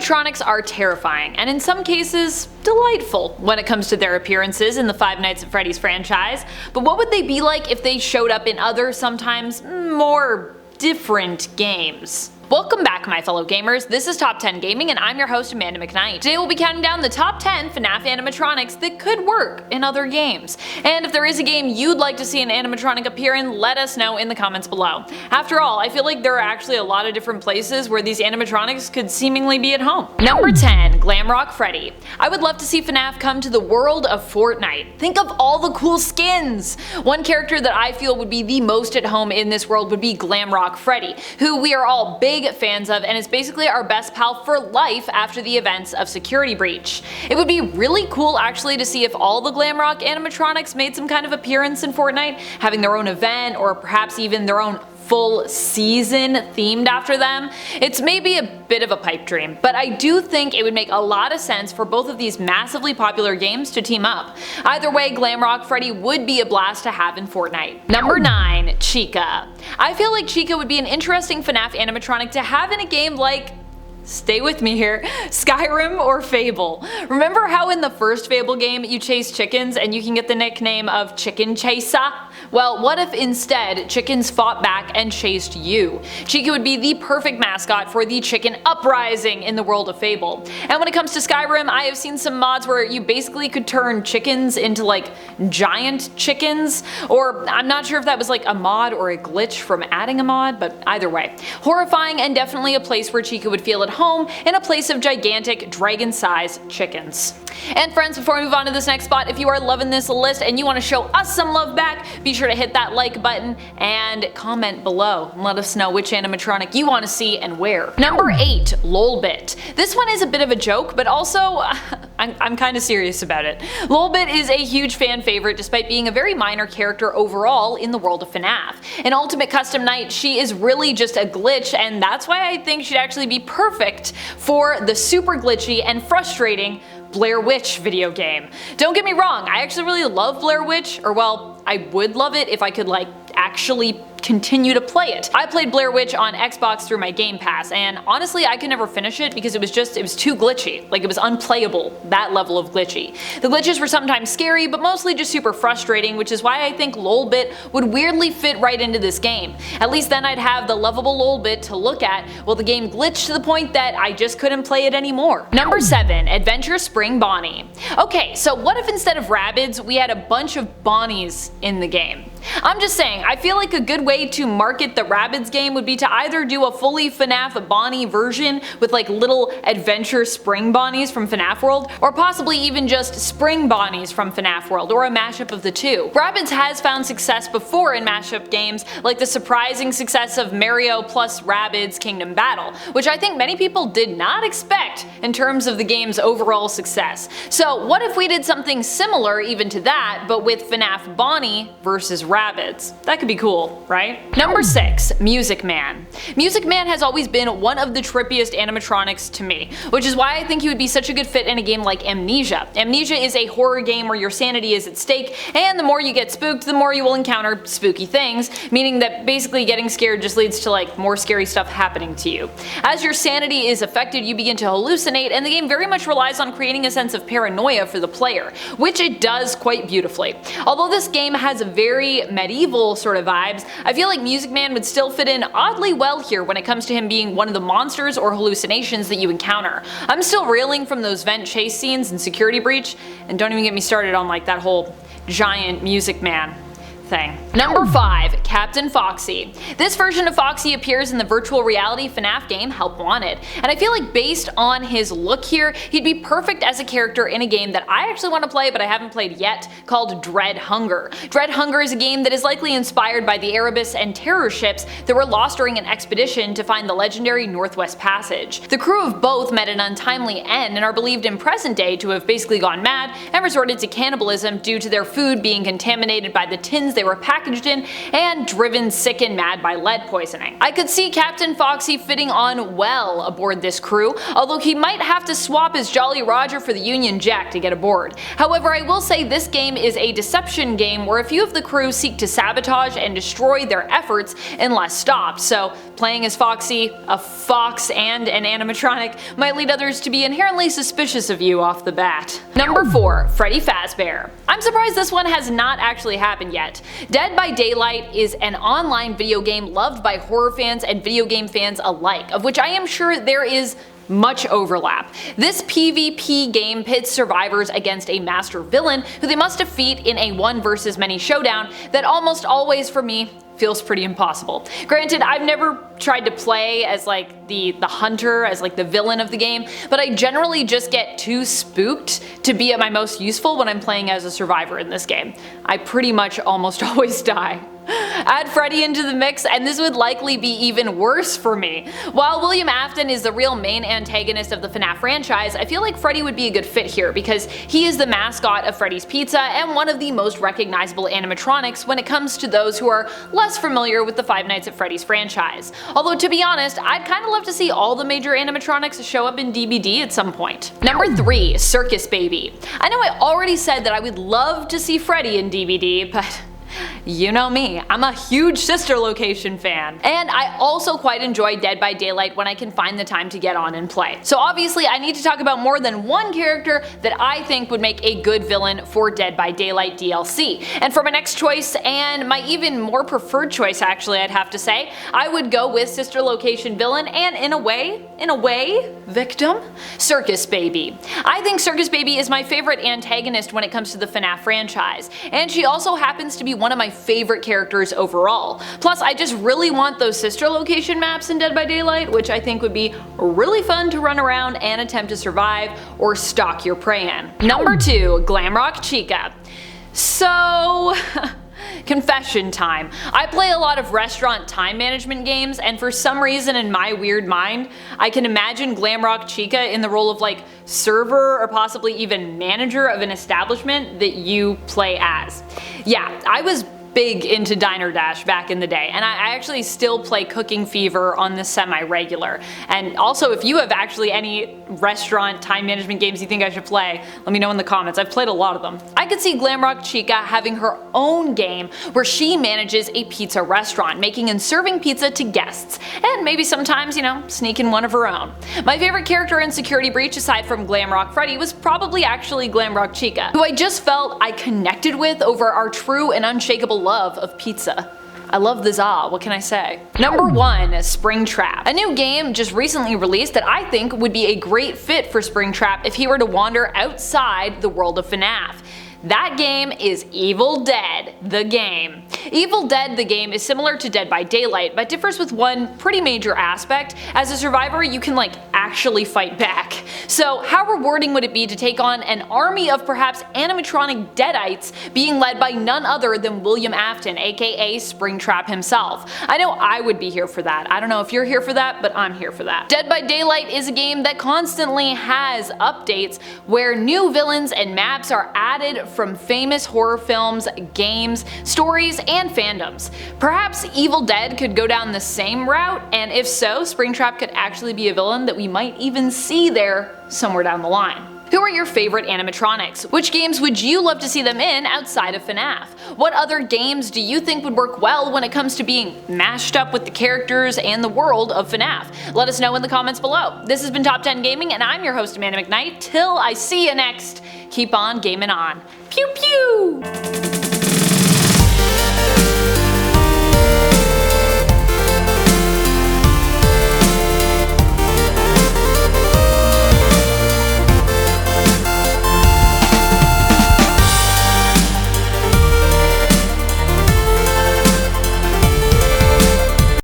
animatronics are terrifying, and in some cases, delightful when it comes to their appearances in the Five Nights at Freddy's franchise, but what would they be like if they showed up in other, sometimes more different games? Welcome back, my fellow gamers. This is Top 10 Gaming and I'm your host Amanda McKnight. Today we'll be counting down the top 10 FNAF animatronics that could work in other games. And if there is a game you'd like to see an animatronic appear in, let us know in the comments below. After all, I feel like there are actually a lot of different places where these animatronics could seemingly be at home. Number 10. Glamrock Freddy. I would love to see FNAF come to the world of Fortnite. Think of all the cool skins! One character that I feel would be the most at home in this world would be Glamrock Freddy, who we are all big fans of and is basically our best pal for life after the events of Security Breach. It would be really cool actually to see if all the Glamrock animatronics made some kind of appearance in Fortnite, having their own event or perhaps even their own full season themed after them. It's maybe a bit of a pipe dream, but I do think it would make a lot of sense for both of these massively popular games to team up. Either way, Glamrock Freddy would be a blast to have in Fortnite. Number 9. CHICA. I feel like CHICA would be an interesting FNAF animatronic to have in a game like, stay with me here, Skyrim or Fable. Remember how in the first Fable game you chase chickens and you can get the nickname of Chicken Chaser? Well, what if instead chickens fought back and chased you? CHICA would be the perfect mascot for the chicken uprising in the world of Fable. And when it comes to Skyrim, I have seen some mods where you basically could turn chickens into like giant chickens, or I'm not sure if that was like a mod or a glitch from adding a mod, but either way. Horrifying and definitely a place where CHICA would feel at home in a place of gigantic dragon-sized chickens. And friends, before we move on to this next spot, if you are loving this list and you want to show us some love back, be sure to hit that like button and comment below and let us know which animatronic you want to see and where. Number 8. LOLBIT. This one is a bit of a joke, but also I'm kind of serious about it. LOLBIT is a huge fan favorite despite being a very minor character overall in the world of FNAF. In Ultimate Custom Night, she is really just a glitch, and that's why I think she'd actually be perfect for the super glitchy and frustrating Blair Witch video game. Don't get me wrong, I actually really love Blair Witch, or well, I would love it if I could like actually continue to play it. I played Blair Witch on Xbox through my Game Pass, and honestly I could never finish it because it was too glitchy. Like, it was unplayable, that level of glitchy. The glitches were sometimes scary, but mostly just super frustrating, which is why I think LOLBIT would weirdly fit right into this game. At least then I'd have the lovable LOLBIT to look at while the game glitched to the point that I just couldn't play it anymore. Number 7. Adventure Spring Bonnie. Okay, so what if instead of Rabbids we had a bunch of Bonnies in the game? I'm just saying, I feel like a good way to market the Rabbids game would be to either do a fully FNAF Bonnie version with like little adventure spring Bonnies from FNAF World, or possibly even just spring Bonnies from FNAF World, or a mashup of the two. Rabbids has found success before in mashup games, like the surprising success of Mario plus Rabbids Kingdom Battle, which I think many people did not expect in terms of the game's overall success. So what if we did something similar even to that, but with FNAF Bonnie versus Rabbids? That could be cool, right? Number 6. Music Man. Music Man has always been one of the trippiest animatronics to me, which is why I think he would be such a good fit in a game like Amnesia. Amnesia is a horror game where your sanity is at stake, and the more you get spooked, the more you will encounter spooky things, meaning that basically getting scared just leads to like more scary stuff happening to you. As your sanity is affected, you begin to hallucinate, and the game very much relies on creating a sense of paranoia for the player, which it does quite beautifully. Although this game has very medieval sort of vibes, I feel like Music Man would still fit in oddly well here when it comes to him being one of the monsters or hallucinations that you encounter. I'm still reeling from those vent chase scenes in Security Breach, and don't even get me started on like that whole giant Music Man thing. Number 5. Captain Foxy. This version of Foxy appears in the virtual reality FNAF game Help Wanted, and I feel like based on his look here, he'd be perfect as a character in a game that I actually want to play but I haven't played yet, called Dread Hunger. Dread Hunger is a game that is likely inspired by the Erebus and Terror ships that were lost during an expedition to find the legendary Northwest Passage. The crew of both met an untimely end and are believed in present day to have basically gone mad and resorted to cannibalism due to their food being contaminated by the tins they were packaged in and driven sick and mad by lead poisoning. I could see Captain Foxy fitting on well aboard this crew, although he might have to swap his Jolly Roger for the Union Jack to get aboard. However, I will say this game is a deception game where a few of the crew seek to sabotage and destroy their efforts unless stopped, so playing as Foxy, a fox, and an animatronic might lead others to be inherently suspicious of you off the bat. Number 4. Freddy Fazbear. I'm surprised this one has not actually happened yet. Dead by Daylight is an online video game loved by horror fans and video game fans alike, of which I am sure there is much overlap. This PvP game pits survivors against a master villain who they must defeat in a one versus many showdown that almost always, for me, feels pretty impossible. Granted, I've never tried to play as like the hunter, as like the villain of the game, but I generally just get too spooked to be at my most useful when I'm playing as a survivor in this game. I pretty much almost always die. Add Freddy into the mix and this would likely be even worse for me. While William Afton is the real main antagonist of the FNAF franchise, I feel like Freddy would be a good fit here because he is the mascot of Freddy's Pizza and one of the most recognizable animatronics when it comes to those who are less familiar with the Five Nights at Freddy's franchise. Although to be honest, I'd kinda love to see all the major animatronics show up in DBD at some point. Number 3. Circus Baby. I know I already said that I would love to see Freddy in DBD, but you know me, I'm a huge Sister Location fan. And I also quite enjoy Dead by Daylight when I can find the time to get on and play. So obviously I need to talk about more than one character that I think would make a good villain for Dead by Daylight DLC. And for my next choice, and my even more preferred choice actually I'd have to say, I would go with Sister Location villain and in a way, victim, Circus Baby. I think Circus Baby is my favorite antagonist when it comes to the FNAF franchise, and she also happens to be one of my favorite characters overall. Plus, I just really want those Sister Location maps in Dead by Daylight, which I think would be really fun to run around and attempt to survive or stalk your prey in. Number 2. Glamrock Chica. So confession time. I play a lot of restaurant time management games, and for some reason in my weird mind, I can imagine Glamrock Chica in the role of like server or possibly even manager of an establishment that you play as. Yeah, I was big into Diner Dash back in the day, and I actually still play Cooking Fever on the semi-regular. And also, if you have actually any restaurant time management games you think I should play, let me know in the comments. I've played a lot of them. I could see Glamrock Chica having her own game where she manages a pizza restaurant, making and serving pizza to guests, and maybe sometimes, you know, sneak in one of her own. My favorite character in Security Breach aside from Glamrock Freddy was probably actually Glamrock Chica, who I just felt I connected with over our true and unshakable love of pizza. I love the za, what can I say? Number 1. Springtrap. A new game just recently released that I think would be a great fit for Springtrap if he were to wander outside the world of FNAF. That game is Evil Dead, the game. Evil Dead, the game is similar to Dead by Daylight, but differs with one pretty major aspect. As a survivor, you can like actually fight back. So how rewarding would it be to take on an army of perhaps animatronic deadites being led by none other than William Afton, aka Springtrap himself? I know I would be here for that. I don't know if you're here for that, but I'm here for that. Dead by Daylight is a game that constantly has updates where new villains and maps are added from famous horror films, games, stories, and fandoms. Perhaps Evil Dead could go down the same route, and if so, Springtrap could actually be a villain that we might even see there somewhere down the line. Who are your favorite animatronics? Which games would you love to see them in outside of FNAF? What other games do you think would work well when it comes to being mashed up with the characters and the world of FNAF? Let us know in the comments below. This has been Top 10 Gaming, and I'm your host Amanda McKnight. Till I see you next, keep on gaming on. Pew pew!